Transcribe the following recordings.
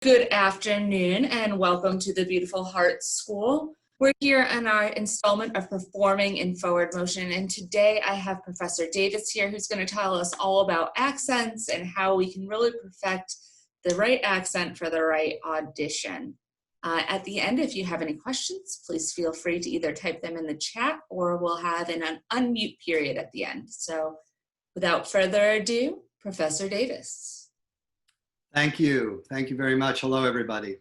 Good afternoon and welcome to the beautiful Hartt School. We're here on our installment of Performing in Forward Motion, and today I have Professor Davis here who's going to tell us all about accents and how we can really perfect the right accent for the right audition. At the end, if you have any questions, please feel free to either type them in the chat or we'll have an unmute period at the end. So without further ado, Professor Davis. Thank you. Thank you very much. Hello, everybody.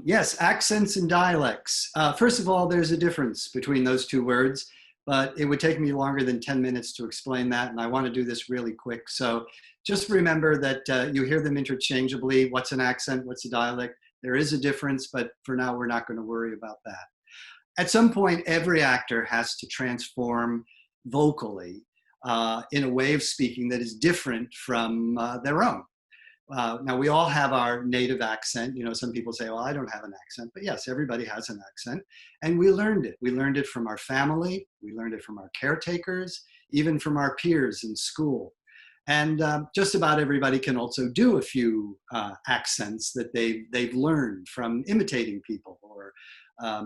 Yes, accents and dialects. First of all, there's a difference between those two words, but it would take me longer than 10 minutes to explain that, and I want to do this really quick. So just remember that you hear them interchangeably. What's an accent? What's a dialect? There is a difference, but for now, we're not going to worry about that. At some point, every actor has to transform vocally in a way of speaking that is different from their own. Now, we all have our native accent. You know, some people say, well, I don't have an accent. But yes, everybody has an accent. And we learned it. We learned it from our family. We learned it from our caretakers, even from our peers in school. And just about everybody can also do a few accents that they've learned from imitating people or,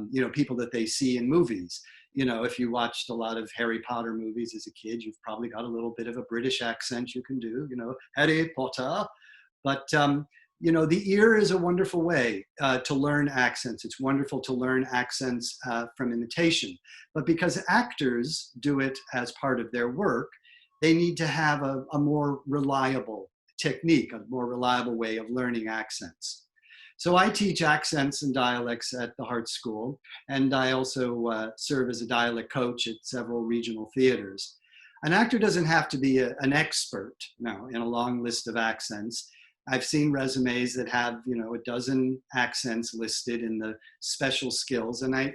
you know, people that they see in movies. You know, if you watched a lot of Harry Potter movies as a kid, you've probably got a little bit of a British accent you can do, you know, Harry Potter. But, you know, the ear is a wonderful way to learn accents. It's wonderful to learn accents from imitation. But because actors do it as part of their work, they need to have a more reliable technique, a more reliable way of learning accents. So I teach accents and dialects at the Hartt School, and I also serve as a dialect coach at several regional theaters. An actor doesn't have to be an expert, no, in a long list of accents. I've seen resumes that have, you know, a dozen accents listed in the special skills, and I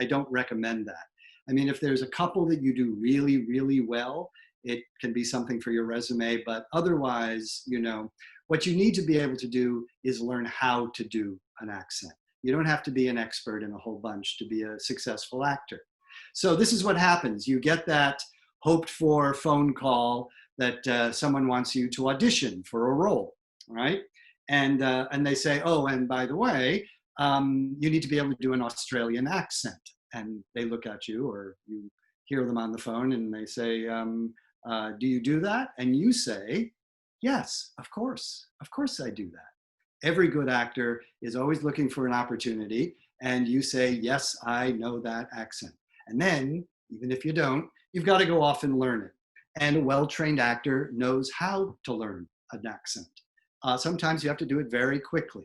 don't recommend that. I mean, if there's a couple that you do really, really well, it can be something for your resume, but otherwise, you know, what you need to be able to do is learn how to do an accent. You don't have to be an expert in a whole bunch to be a successful actor. So this is what happens. You get that hoped for phone call that someone wants you to audition for a role. Right? And they say, oh, and by the way, you need to be able to do an Australian accent. And they look at you, or you hear them on the phone, and they say, do you do that? And you say, yes, of course I do that. Every good actor is always looking for an opportunity, and you say, yes, I know that accent. And then, even if you don't, you've got to go off and learn it. And a well-trained actor knows how to learn an accent. Sometimes you have to do it very quickly.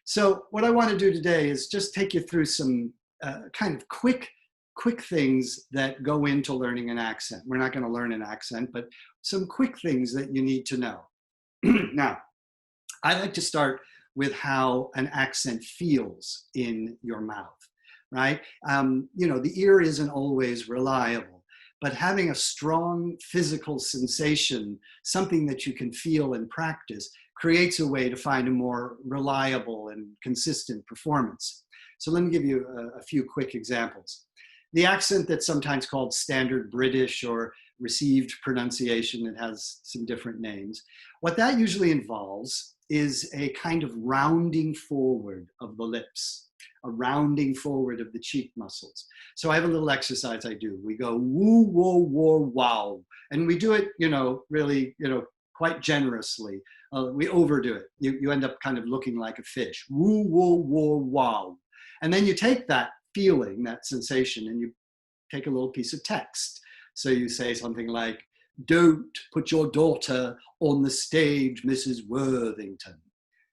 So what I want to do today is just take you through some kind of quick things that go into learning an accent. We're not going to learn an accent, but some quick things that you need to know. Now, I like to start with how an accent feels in your mouth, right? You know, the ear isn't always reliable, but having a strong physical sensation, something that you can feel and practice, creates a way to find a more reliable and consistent performance. So let me give you a few quick examples. The accent that's sometimes called standard British or received pronunciation, it has some different names. What that usually involves is a kind of rounding forward of the lips, a rounding forward of the cheek muscles. So I have a little exercise I do. We go woo, whoa, whoa, wow. And we do it, you know, really, you know, quite generously. We overdo it. You end up kind of looking like a fish. Woo, whoa, whoa, wow. And then you take that feeling, that sensation, and you take a little piece of text. So you say something like, don't put your daughter on the stage, Mrs. Worthington.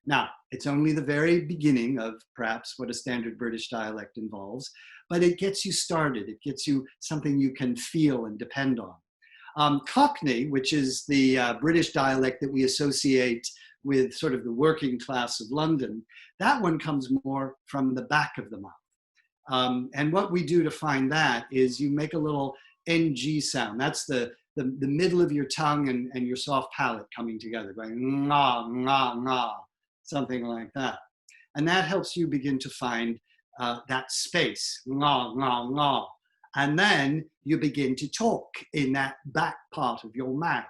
Now, it's only the very beginning of perhaps what a standard British dialect involves, but it gets you started. It gets you something you can feel and depend on. Cockney, which is the British dialect that we associate with sort of the working class of London, that one comes more from the back of the mouth. And what we do to find that is you make a little NG sound. That's the middle of your tongue and your soft palate coming together, going nga, nga, nga, something like that. And that helps you begin to find that space, nga, nga, nga. And then you begin to talk in that back part of your mouth.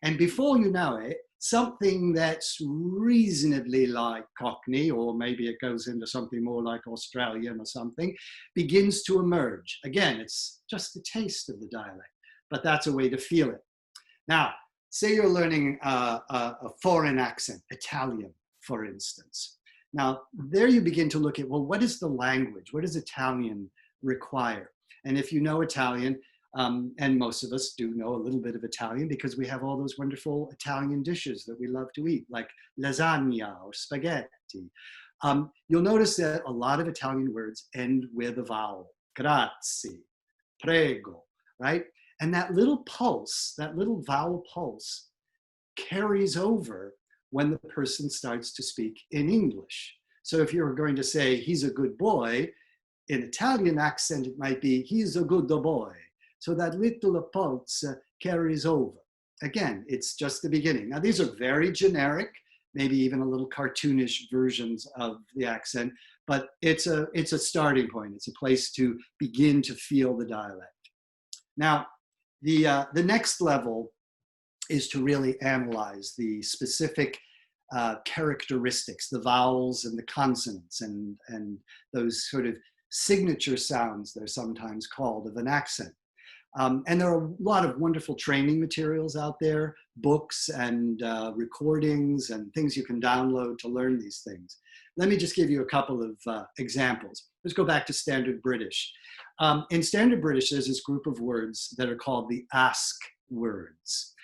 And before you know it, something that's reasonably like Cockney, or maybe it goes into something more like Australian or something, begins to emerge. Again, it's just a taste of the dialect, but that's a way to feel it. Now, say you're learning a foreign accent, Italian, for instance. Now, there you begin to look at, well, what is the language? What does Italian require? And if you know Italian, and most of us do know a little bit of Italian because we have all those wonderful Italian dishes that we love to eat, like lasagna or spaghetti. You'll notice that a lot of Italian words end with a vowel. Grazie, prego, right? And that little pulse, that little vowel pulse, carries over when the person starts to speak in English. So if you're going to say, he's a good boy, in Italian accent, it might be, he's a good boy. So that little pulse carries over. Again, it's just the beginning. Now, these are very generic, maybe even a little cartoonish versions of the accent, but it's a starting point. It's a place to begin to feel the dialect. Now, the next level is to really analyze the specific characteristics, the vowels and the consonants and those sort of signature sounds, they're sometimes called, of an accent. And there are a lot of wonderful training materials out there, books and recordings and things you can download to learn these things. Let me just give you a couple of examples. Let's go back to Standard British. In Standard British, there's this group of words that are called the ask words.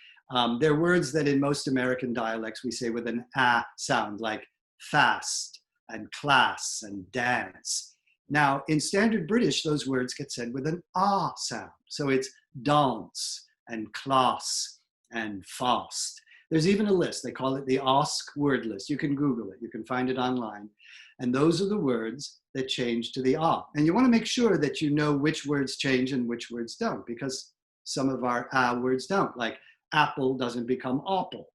They're words that in most American dialects we say with an a sound, like fast and class and dance. Now, in Standard British, those words get said with an ah sound. So it's dance and class and fast. There's even a list. They call it the Ask word list. You can Google it. You can find it online. And those are the words that change to the ah. And you want to make sure that you know which words change and which words don't, because some of our ah words don't, like apple doesn't become apple.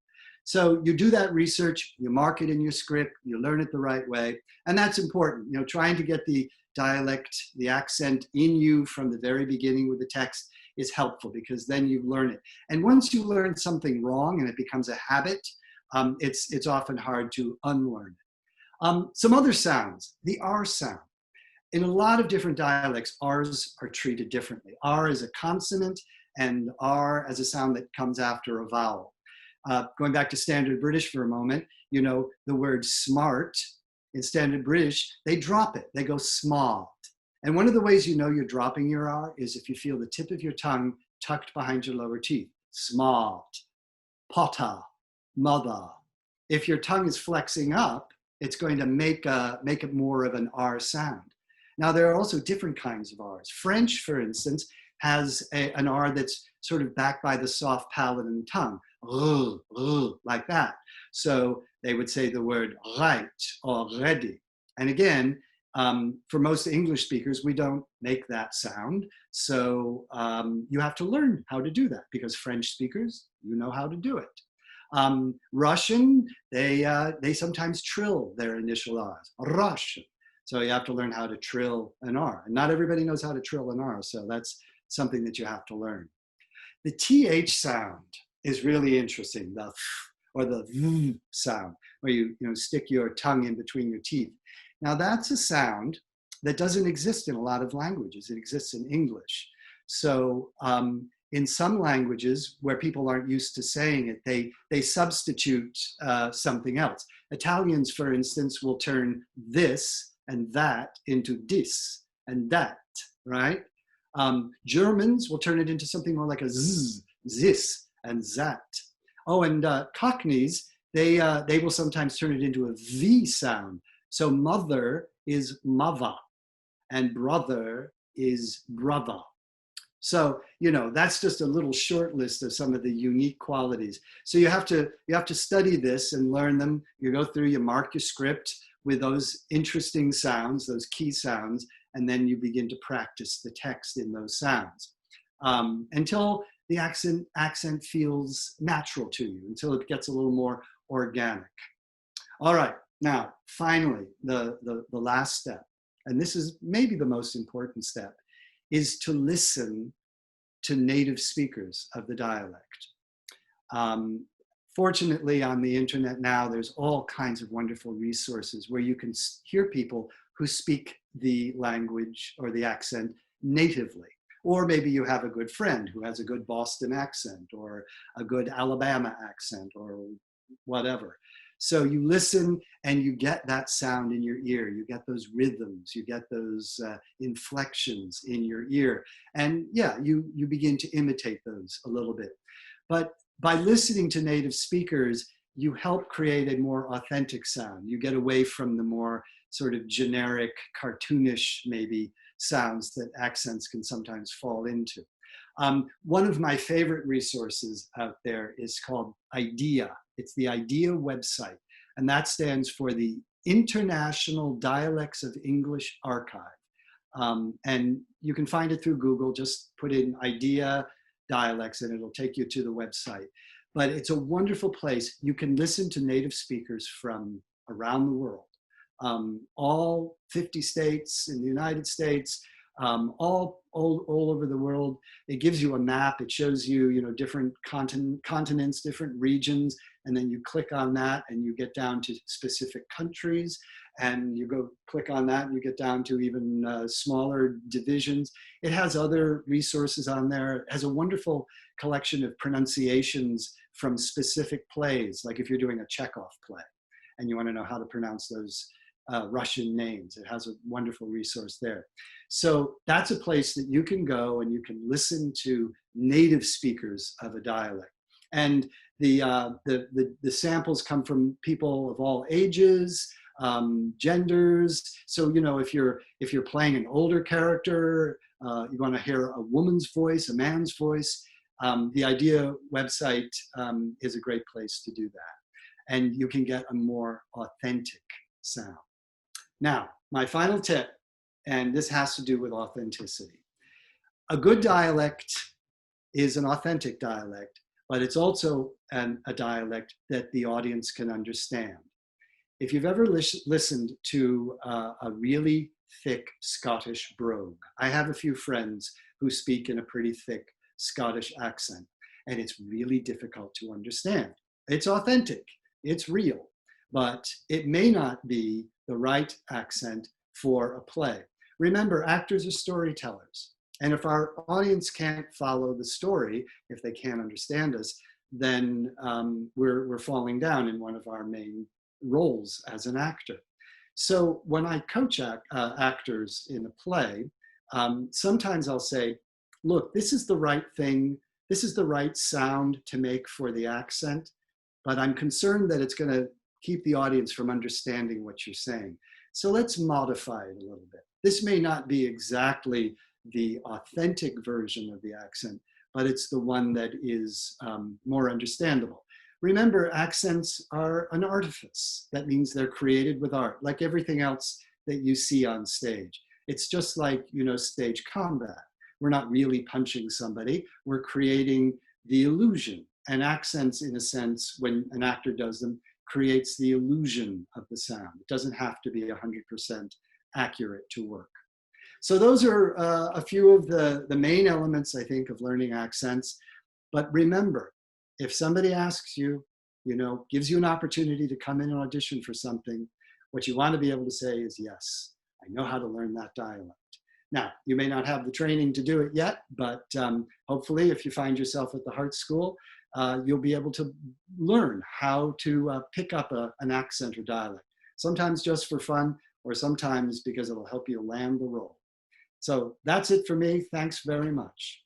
So you do that research, you mark it in your script, you learn it the right way. And that's important, you know, trying to get the dialect, the accent in you from the very beginning with the text is helpful, because then you learn it. And once you learn something wrong and it becomes a habit, it's often hard to unlearn it. Some other sounds, the R sound. In a lot of different dialects, R's are treated differently. R is a consonant and R as a sound that comes after a vowel. Going back to Standard British for a moment, you know, the word smart, in Standard British, they drop it, they go smart. And one of the ways you know you're dropping your R is if you feel the tip of your tongue tucked behind your lower teeth. Smart, potter, mother. If your tongue is flexing up, it's going to make it more of an R sound. Now, there are also different kinds of R's. French, for instance, has an R that's sort of backed by the soft palate and tongue, like that. So they would say the word right or ready. And again, for most English speakers, we don't make that sound. So you have to learn how to do that, because French speakers, you know how to do it. Russian, they sometimes trill their initial R's, Russian. So you have to learn how to trill an R. And not everybody knows how to trill an R, so that's something that you have to learn. The TH sound is really interesting, the f or the v sound, where you stick your tongue in between your teeth. Now that's a sound that doesn't exist in a lot of languages. It exists in English. So in some languages where people aren't used to saying it, they substitute something else. Italians, for instance, will turn this and that into dis and that, right? Germans will turn it into something more like a z, zis, and zat. Oh, and Cockneys, they will sometimes turn it into a V sound. So mother is mava, and brother is brother. So, you know, that's just a little short list of some of the unique qualities. So you have to study this and learn them. You go through, you mark your script with those interesting sounds, those key sounds, and then you begin to practice the text in those sounds until the accent feels natural to you, until it gets a little more organic. All right, now, finally, the last step, and this is maybe the most important step, is to listen to native speakers of the dialect. Fortunately, on the internet now, there's all kinds of wonderful resources where you can hear people who speak the language or the accent natively. Or maybe you have a good friend who has a good Boston accent or a good Alabama accent or whatever. So you listen and you get that sound in your ear. You get those rhythms, you get those inflections in your ear. And yeah, you begin to imitate those a little bit. But by listening to native speakers, you help create a more authentic sound. You get away from the more sort of generic, cartoonish, maybe, sounds that accents can sometimes fall into. One of my favorite resources out there is called IDEA. It's the IDEA website, and that stands for the International Dialects of English Archive. And you can find it through Google. Just put in IDEA dialects and it'll take you to the website. But it's a wonderful place. You can listen to native speakers from around the world. All 50 states in the United States, all over the world. It gives you a map. It shows you, different continents, different regions, and then you click on that and you get down to specific countries, and you go click on that and you get down to even smaller divisions. It has other resources on there. It has a wonderful collection of pronunciations from specific plays, like if you're doing a Chekhov play and you want to know how to pronounce those Russian names. It has a wonderful resource there. So that's a place that you can go and you can listen to native speakers of a dialect. And the samples come from people of all ages, genders. So, if you're playing an older character, you want to hear a woman's voice, a man's voice, the IDEA website is a great place to do that. And you can get a more authentic sound. Now, my final tip, and this has to do with authenticity. A good dialect is an authentic dialect, but it's also a dialect that the audience can understand. If you've ever listened to a really thick Scottish brogue, I have a few friends who speak in a pretty thick Scottish accent, and it's really difficult to understand. It's authentic, it's real, but it may not be the right accent for a play. Remember, actors are storytellers. And if our audience can't follow the story, if they can't understand us, then we're falling down in one of our main roles as an actor. So when I coach actors in a play, sometimes I'll say, look, this is the right thing. This is the right sound to make for the accent, but I'm concerned that it's going to keep the audience from understanding what you're saying. So let's modify it a little bit. This may not be exactly the authentic version of the accent, but it's the one that is more understandable. Remember, accents are an artifice. That means they're created with art, like everything else that you see on stage. It's just like, stage combat. We're not really punching somebody. We're creating the illusion. And accents, in a sense, when an actor does them, creates the illusion of the sound. It doesn't have to be 100% accurate to work. So those are a few of the main elements, I think, of learning accents. But remember, if somebody asks you, gives you an opportunity to come in and audition for something, what you want to be able to say is, yes, I know how to learn that dialect. Now, you may not have the training to do it yet, but hopefully if you find yourself at the Hartt School, you'll be able to learn how to pick up an accent or dialect, sometimes just for fun, or sometimes because it'll help you land the role. So that's it for me. Thanks very much.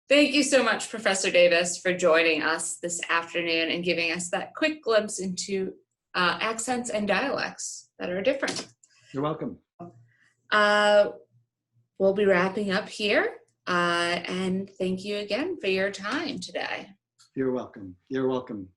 Thank you so much, Professor Davis, for joining us this afternoon and giving us that quick glimpse into accents and dialects that are different. You're welcome. We'll be wrapping up here, and thank you again for your time today. You're welcome. You're welcome.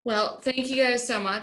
Well, thank you guys so much.